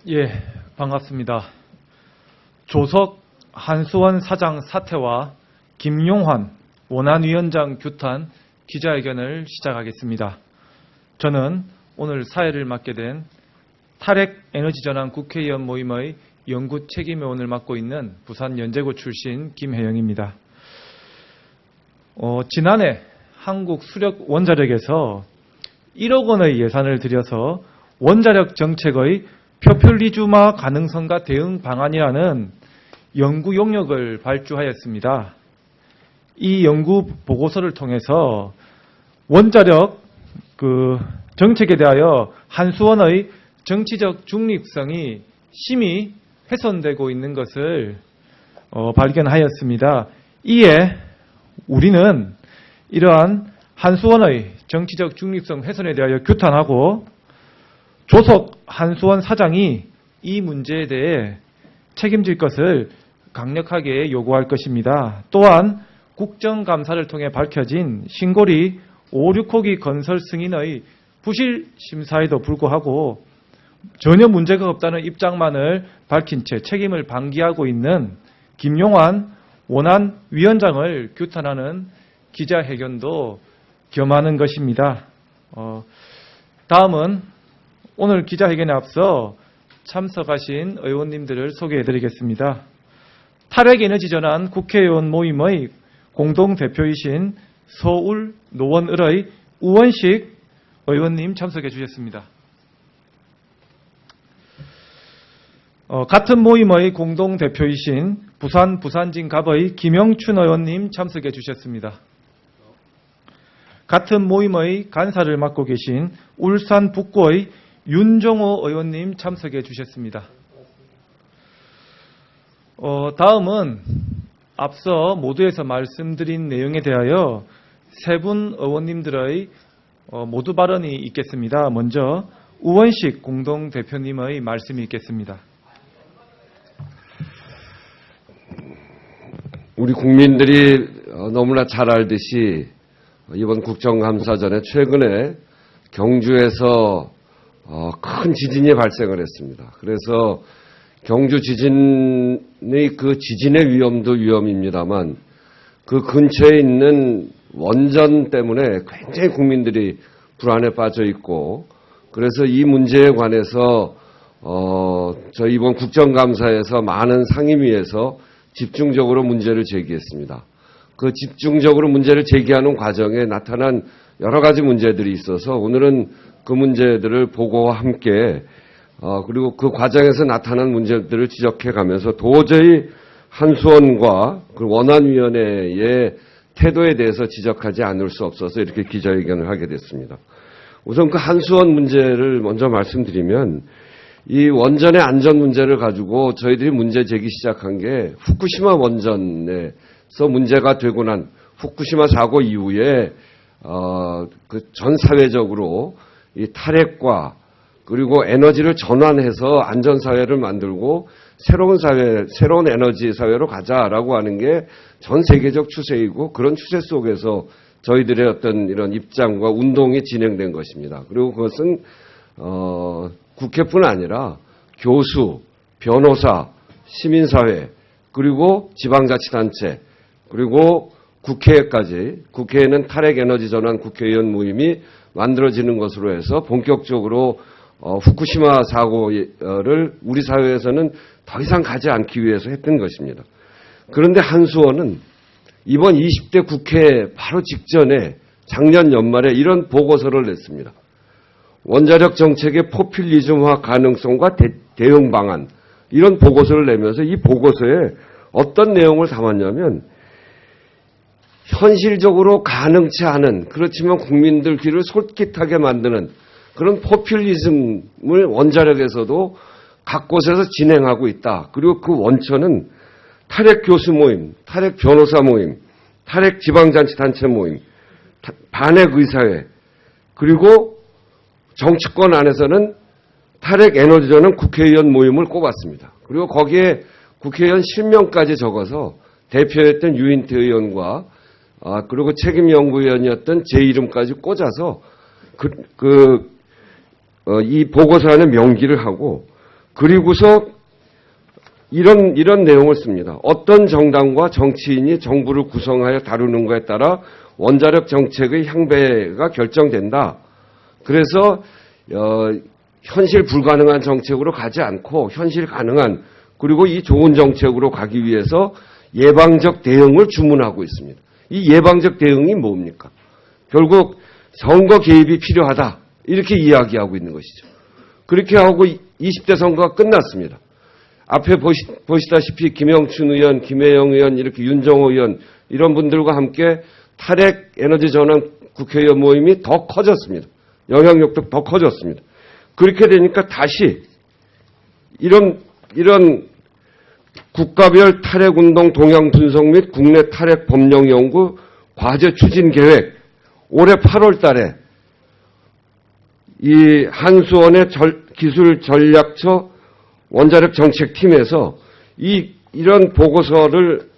예, 반갑습니다. 조석 한수원 사장 사퇴와 김용환 원안위원장 규탄 기자회견을 시작하겠습니다. 저는 오늘 사회를 맡게 된 탈핵에너지전환 국회의원 모임의 연구 책임의원을 맡고 있는 부산 연제고 출신 김혜영입니다. 지난해 한국수력원자력에서 1억 원의 예산을 들여서 원자력 정책의 표퓰리즘화 가능성과 대응 방안이라는 연구 용역을 발주하였습니다. 이 연구 보고서를 통해서 원자력 정책에 대하여 한수원의 정치적 중립성이 심히 훼손되고 있는 것을 발견하였습니다. 이에 우리는 이러한 한수원의 정치적 중립성 훼손에 대하여 규탄하고 조석 한수원 사장이 이 문제에 대해 책임질 것을 강력하게 요구할 것입니다. 또한 국정감사를 통해 밝혀진 신고리 5, 6호기 건설 승인의 부실 심사에도 불구하고 전혀 문제가 없다는 입장만을 밝힌 채 책임을 방기하고 있는 김용환 원안위원장을 규탄하는 기자회견도 겸하는 것입니다. 다음은 오늘 기자회견에 앞서 참석하신 의원님들을 소개해드리겠습니다. 탈핵에너지전환 국회의원 모임의 공동대표이신 서울 노원을의 우원식 의원님 참석해 주셨습니다. 같은 모임의 공동대표이신 부산 부산진갑의 김영춘 의원님 참석해 주셨습니다. 같은 모임의 간사를 맡고 계신 울산 북구의 윤종호 의원님 참석해 주셨습니다. 다음은 앞서 모두에서 말씀드린 내용에 대하여 세 분 의원님들의 모두 발언이 있겠습니다. 먼저 우원식 공동대표님의 말씀이 있겠습니다. 우리 국민들이 너무나 잘 알듯이 이번 국정감사 전에 최근에 경주에서 큰 지진이 발생을 했습니다. 그래서 경주 지진의 그 지진의 위험도 위험입니다만 그 근처에 있는 원전 때문에 굉장히 국민들이 불안에 빠져 있고 그래서 이 문제에 관해서 저희 이번 국정감사에서 많은 상임위에서 집중적으로 문제를 제기했습니다. 그 집중적으로 문제를 제기하는 과정에 나타난 여러 가지 문제들이 있어서 오늘은 그 문제들을 보고와 함께 그리고 그 과정에서 나타난 문제들을 지적해 가면서 도저히 한수원과 그 원안위원회의 태도에 대해서 지적하지 않을 수 없어서 이렇게 기자회견을 하게 됐습니다. 우선 그 한수원 문제를 먼저 말씀드리면 이 원전의 안전 문제를 가지고 저희들이 문제 제기 시작한 게 후쿠시마 원전에서 문제가 되고 난 후쿠시마 사고 이후에 그 전 사회적으로 이 탈핵과 그리고 에너지를 전환해서 안전 사회를 만들고 새로운 사회, 새로운 에너지 사회로 가자라고 하는 게 전 세계적 추세이고 그런 추세 속에서 저희들의 어떤 이런 입장과 운동이 진행된 것입니다. 그리고 그것은 국회뿐 아니라 교수, 변호사, 시민사회, 그리고 지방자치단체, 그리고 국회까지, 국회에는 탈핵에너지전환 국회의원 모임이 만들어지는 것으로 해서 본격적으로 후쿠시마 사고를 우리 사회에서는 더 이상 가지 않기 위해서 했던 것입니다. 그런데 한수원은 이번 20대 국회 바로 직전에 작년 연말에 이런 보고서를 냈습니다. 원자력 정책의 포퓰리즘화 가능성과 대응 방안 이런 보고서를 내면서 이 보고서에 어떤 내용을 담았냐면 현실적으로 가능치 않은 그렇지만 국민들 귀를 솔깃하게 만드는 그런 포퓰리즘을 원자력에서도 각 곳에서 진행하고 있다. 그리고 그 원천은 탈핵 교수 모임, 탈핵 변호사 모임, 탈핵 지방자치단체 모임, 반핵 의사회 그리고 정치권 안에서는 탈핵 에너지전환 국회의원 모임을 꼽았습니다. 그리고 거기에 국회의원 실명까지 적어서 대표였던 유인태 의원과 그리고 책임연구위원이었던 제 이름까지 꽂아서 이 보고서 안에 명기를 하고 그리고서 이런 내용을 씁니다. 어떤 정당과 정치인이 정부를 구성하여 다루는 것에 따라 원자력 정책의 향배가 결정된다. 그래서 현실 불가능한 정책으로 가지 않고 현실 가능한 그리고 이 좋은 정책으로 가기 위해서 예방적 대응을 주문하고 있습니다. 이 예방적 대응이 뭡니까? 결국 선거 개입이 필요하다. 이렇게 이야기하고 있는 것이죠. 그렇게 하고 20대 선거가 끝났습니다. 앞에 보시다시피 김영춘 의원, 김혜영 의원, 이렇게 윤정호 의원 이런 분들과 함께 탈핵 에너지 전환 국회의원 모임이 더 커졌습니다. 영향력도 더 커졌습니다. 그렇게 되니까 다시 이런 국가별 탈핵운동 동향 분석 및 국내 탈핵 법령 연구 과제 추진 계획 올해 8월 달에 이 한수원의 기술전략처 원자력 정책팀에서 이런 보고서를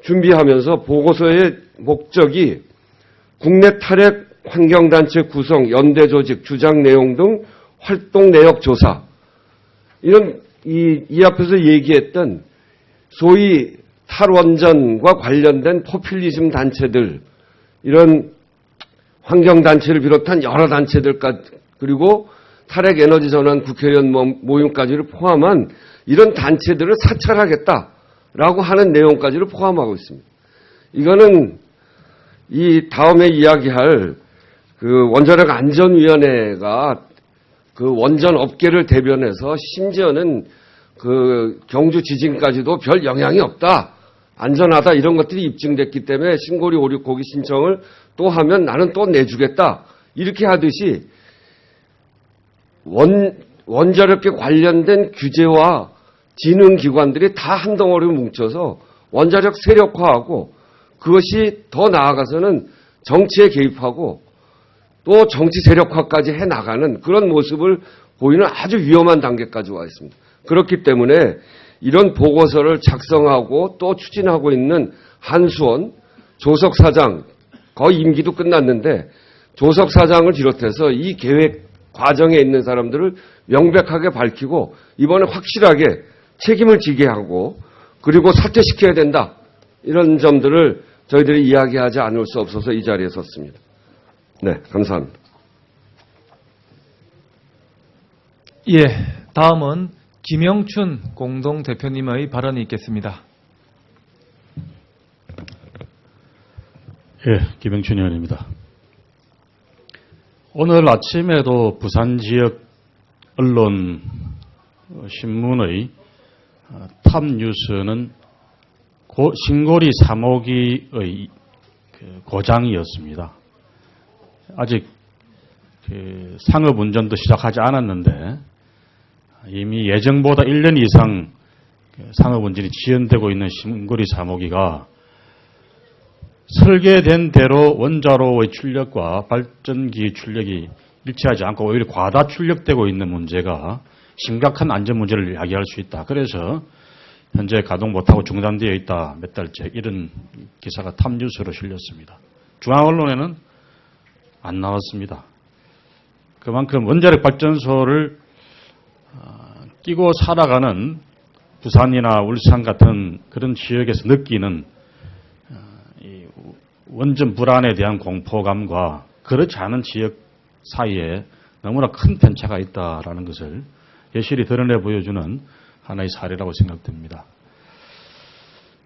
준비하면서 보고서의 목적이 국내 탈핵 환경단체 구성, 연대 조직, 주장 내용 등 활동 내역 조사 이런 이 앞에서 얘기했던 소위 탈원전과 관련된 포퓰리즘 단체들 이런 환경단체를 비롯한 여러 단체들까지 그리고 탈핵 에너지 전환 국회의원 모임까지를 포함한 이런 단체들을 사찰하겠다라고 하는 내용까지를 포함하고 있습니다. 이거는 이 다음에 이야기할 그 원자력 안전위원회가 그 원전 업계를 대변해서 심지어는 그 경주 지진까지도 별 영향이 없다. 안전하다 이런 것들이 입증됐기 때문에 신고리 569기 신청을 또 하면 나는 또 내주겠다. 이렇게 하듯이 원자력에 관련된 규제와 진흥기관들이 다 한 덩어리로 뭉쳐서 원자력 세력화하고 그것이 더 나아가서는 정치에 개입하고 또 정치 세력화까지 해나가는 그런 모습을 보이는 아주 위험한 단계까지 와 있습니다. 그렇기 때문에 이런 보고서를 작성하고 또 추진하고 있는 한수원 조석 사장 거의 임기도 끝났는데 조석 사장을 비롯해서 이 계획 과정에 있는 사람들을 명백하게 밝히고 이번에 확실하게 책임을 지게 하고 그리고 사퇴시켜야 된다. 이런 점들을 저희들이 이야기하지 않을 수 없어서 이 자리에 섰습니다. 네, 감사합니다. 예, 다음은 김영춘 공동대표님의 발언이 있겠습니다. 예, 김영춘 의원입니다. 오늘 아침에도 부산 지역 언론 신문의 탑뉴스는 신고리 3호기의 고장이었습니다. 아직 상업운전도 시작하지 않았는데 이미 예정보다 1년 이상 상업운전이 지연되고 있는 신고리 3호기가 설계된 대로 원자로의 출력과 발전기 출력이 일치하지 않고 오히려 과다 출력되고 있는 문제가 심각한 안전 문제를 야기할 수 있다. 그래서 현재 가동 못하고 중단되어 있다. 몇 달째 이런 기사가 탑뉴스로 실렸습니다. 중앙언론에는 안 나왔습니다. 그만큼 원자력 발전소를 끼고 살아가는 부산이나 울산 같은 그런 지역에서 느끼는 이 원전 불안에 대한 공포감과 그렇지 않은 지역 사이에 너무나 큰 편차가 있다라는 것을 여실히 드러내 보여주는 하나의 사례라고 생각됩니다.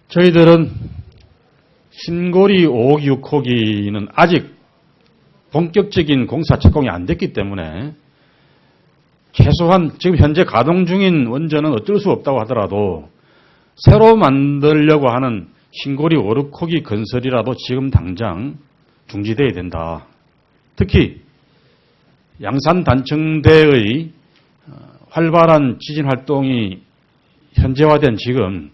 저희들은 신고리 5호 6호기는 아직 본격적인 공사 착공이 안 됐기 때문에 최소한 지금 현재 가동 중인 원전은 어쩔 수 없다고 하더라도 새로 만들려고 하는 신고리 5, 6호기 건설이라도 지금 당장 중지되어야 된다. 특히 양산 단층대의 활발한 지진 활동이 현재화된 지금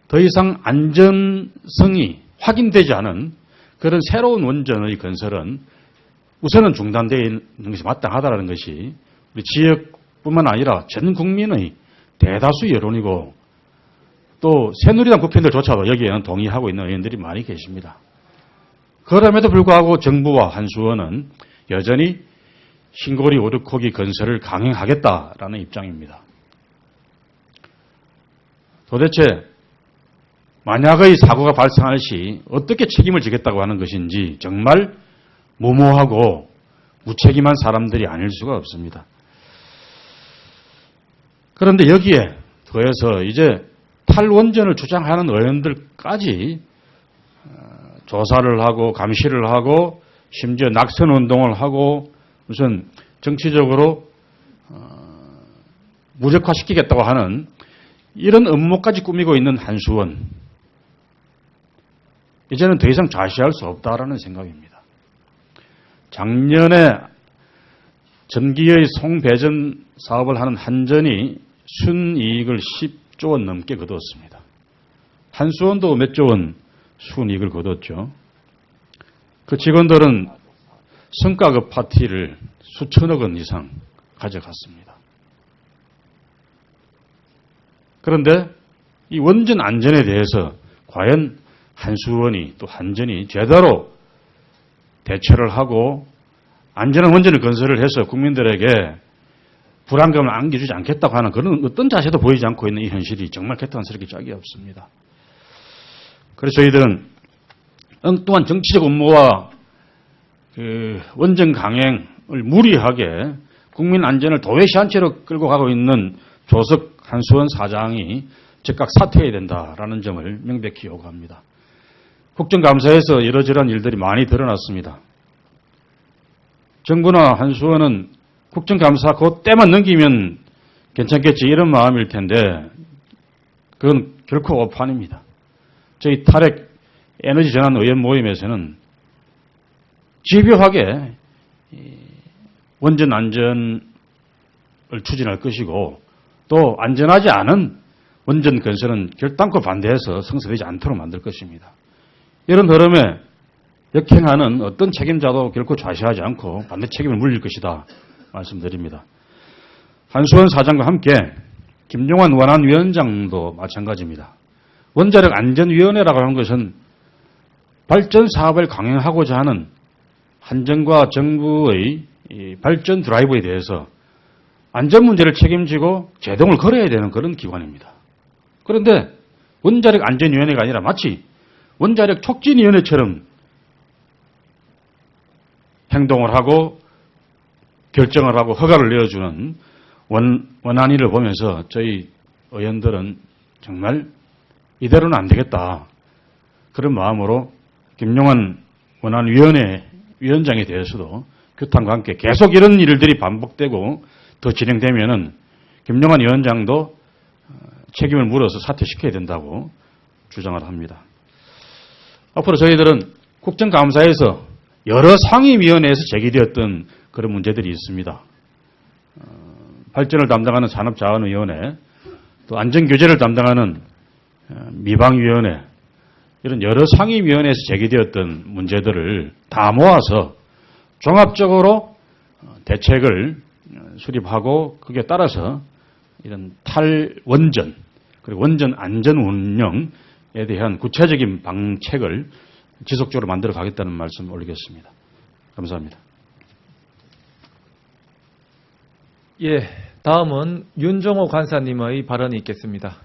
더 이상 안전성이 확인되지 않은 그런 새로운 원전의 건설은 우선은 중단되어 있는 것이 마땅하다는 것이 우리 지역뿐만 아니라 전 국민의 대다수 여론이고 또 새누리당 국회의원들조차도 여기에는 동의하고 있는 의원들이 많이 계십니다. 그럼에도 불구하고 정부와 한수원은 여전히 신고리 5, 6호기 건설을 강행하겠다라는 입장입니다. 도대체 만약의 사고가 발생할 시 어떻게 책임을 지겠다고 하는 것인지 정말 무모하고 무책임한 사람들이 아닐 수가 없습니다. 그런데 여기에 더해서 이제 탈원전을 주장하는 의원들까지 조사를 하고 감시를 하고 심지어 낙선운동을 하고 무슨 정치적으로 무력화시키겠다고 하는 이런 음모까지 꾸미고 있는 한수원. 이제는 더 이상 좌시할 수 없다라는 생각입니다. 작년에 전기의 송배전 사업을 하는 한전이 순이익을 10조 원 넘게 거두었습니다. 한수원도 몇 조 원 순이익을 거뒀죠. 그 직원들은 성과급 파티를 수천억 원 이상 가져갔습니다. 그런데 이 원전 안전에 대해서 과연 한수원이 또 한전이 제대로 대처를 하고 안전한 원전을 건설을 해서 국민들에게 불안감을 안겨주지 않겠다고 하는 그런 어떤 자세도 보이지 않고 있는 이 현실이 정말 개탄스럽게 짝이 없습니다. 그래서 저희들은 엉뚱한 정치적 음모와 원전 강행을 무리하게 국민 안전을 도외시한 채로 끌고 가고 있는 조석 한수원 사장이 즉각 사퇴해야 된다라는 점을 명백히 요구합니다. 국정감사에서 이러저러한 일들이 많이 드러났습니다. 정부나 한수원은 국정감사 그때만 넘기면 괜찮겠지 이런 마음일 텐데 그건 결코 오판입니다. 저희 탈핵 에너지 전환 의원 모임에서는 집요하게 원전 안전을 추진할 것이고 또 안전하지 않은 원전 건설은 결단코 반대해서 성사되지 않도록 만들 것입니다. 이런 흐름에 역행하는 어떤 책임자도 결코 좌시하지 않고 반대 책임을 물릴 것이다 말씀드립니다. 한수원 사장과 함께 김용환 원안위원장도 마찬가지입니다. 원자력 안전위원회라고 하는 것은 발전 사업을 강행하고자 하는 한전과 정부의 발전 드라이브에 대해서 안전 문제를 책임지고 제동을 걸어야 되는 그런 기관입니다. 그런데 원자력 안전위원회가 아니라 마치 원자력 촉진위원회처럼 행동을 하고 결정을 하고 허가를 내어주는 원안위를 보면서 저희 의원들은 정말 이대로는 안 되겠다. 그런 마음으로 김용환 원안위원회 위원장에 대해서도 규탄과 함께 계속 이런 일들이 반복되고 더 진행되면은 김용환 위원장도 책임을 물어서 사퇴시켜야 된다고 주장을 합니다. 앞으로 저희들은 국정감사에서 여러 상임위원회에서 제기되었던 그런 문제들이 있습니다. 발전을 담당하는 산업자원위원회, 또 안전교제를 담당하는 미방위원회, 이런 여러 상임위원회에서 제기되었던 문제들을 다 모아서 종합적으로 대책을 수립하고 거기에 따라서 이런 탈원전 그리고 원전 안전 운영에 대한 구체적인 방책을 지속적으로 만들어 가겠다는 말씀 올리겠습니다. 감사합니다. 예, 다음은 윤정호 관사님의 발언이 있겠습니다.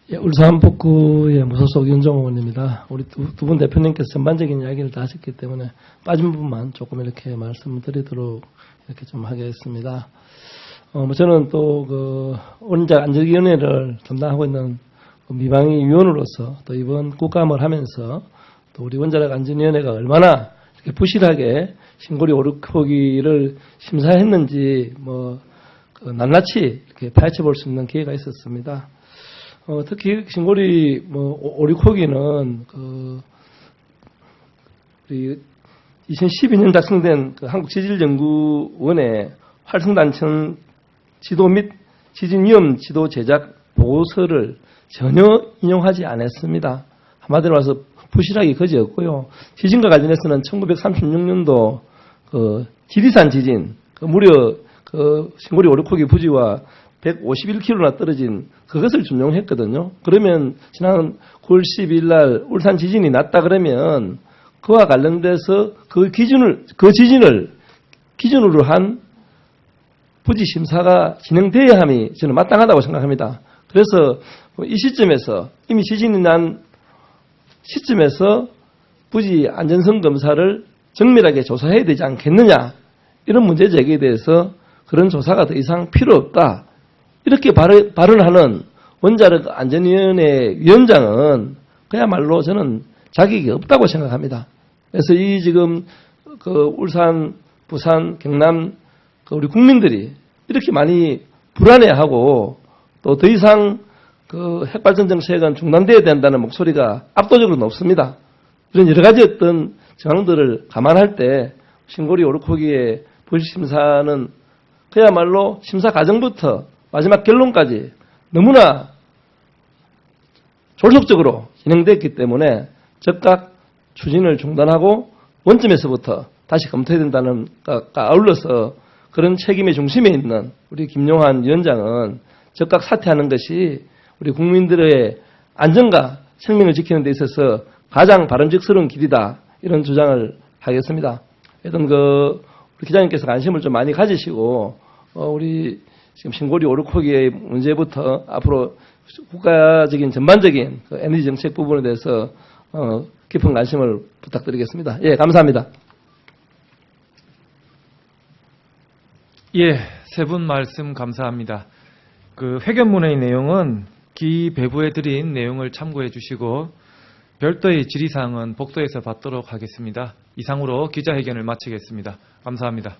예, 울산 북구의 무소속 윤정호 의원입니다. 우리 두 분 대표님께서 전반적인 이야기를 다 하셨기 때문에 빠진 부분만 조금 이렇게 말씀을 드리도록 이렇게 좀 하겠습니다. 저는 또 원자력 안전위원회를 담당하고 있는 미방위 위원으로서 또 이번 국감을 하면서 또 우리 원자력 안전위원회가 얼마나 이렇게 부실하게 신고리 오르코기를 심사했는지 낱낱이 이렇게 파헤쳐 볼 수 있는 기회가 있었습니다. 특히 신고리 오르코기는 2012년 작성된 한국지질연구원의 활성단층 지도 및 지진 위험 지도 제작 보고서를 전혀 인용하지 않았습니다. 한마디로 말해서 부실하기 그지없고요. 지진과 관련해서는 1936년도 지리산 지진, 무려 신고리 오르코기 부지와 151km나 떨어진 그것을 준용했거든요. 그러면 지난 9월 12일 날 울산 지진이 났다 그러면 그와 관련돼서 그 지진을 기준으로 한 부지 심사가 진행돼야 함이 저는 마땅하다고 생각합니다. 그래서 이 시점에서 이미 지진이 난 시점에서 부지 안전성 검사를 정밀하게 조사해야 되지 않겠느냐, 이런 문제 제기에 대해서 그런 조사가 더 이상 필요 없다, 이렇게 발언하는 원자력 안전위원회 위원장은 그야말로 저는 자격이 없다고 생각합니다. 그래서 이 지금 그 울산, 부산, 경남 그 우리 국민들이 이렇게 많이 불안해하고 또 더 이상 그 핵발전 정책은 중단돼야 된다는 목소리가 압도적으로 높습니다. 이런 여러 가지 어떤 정황들을 감안할 때 신고리 오르코기의 부실심사는 그야말로 심사 과정부터 마지막 결론까지 너무나 졸속적으로 진행됐기 때문에 즉각 추진을 중단하고 원점에서부터 다시 검토해야 된다는 것과 아울러서 그런 책임의 중심에 있는 우리 김용환 위원장은 즉각 사퇴하는 것이 우리 국민들의 안전과 생명을 지키는 데 있어서 가장 바람직스러운 길이다, 이런 주장을 하겠습니다. 하여튼 우리 기자님께서 관심을 좀 많이 가지시고 우리 지금 신고리 오르코기의 문제부터 앞으로 국가적인 전반적인 그 에너지 정책 부분에 대해서 깊은 관심을 부탁드리겠습니다. 예, 감사합니다. 예, 세 분 말씀 감사합니다. 그 회견문의 내용은 기배부에 드린 내용을 참고해 주시고 별도의 질의사항은 복도에서 받도록 하겠습니다. 이상으로 기자회견을 마치겠습니다. 감사합니다.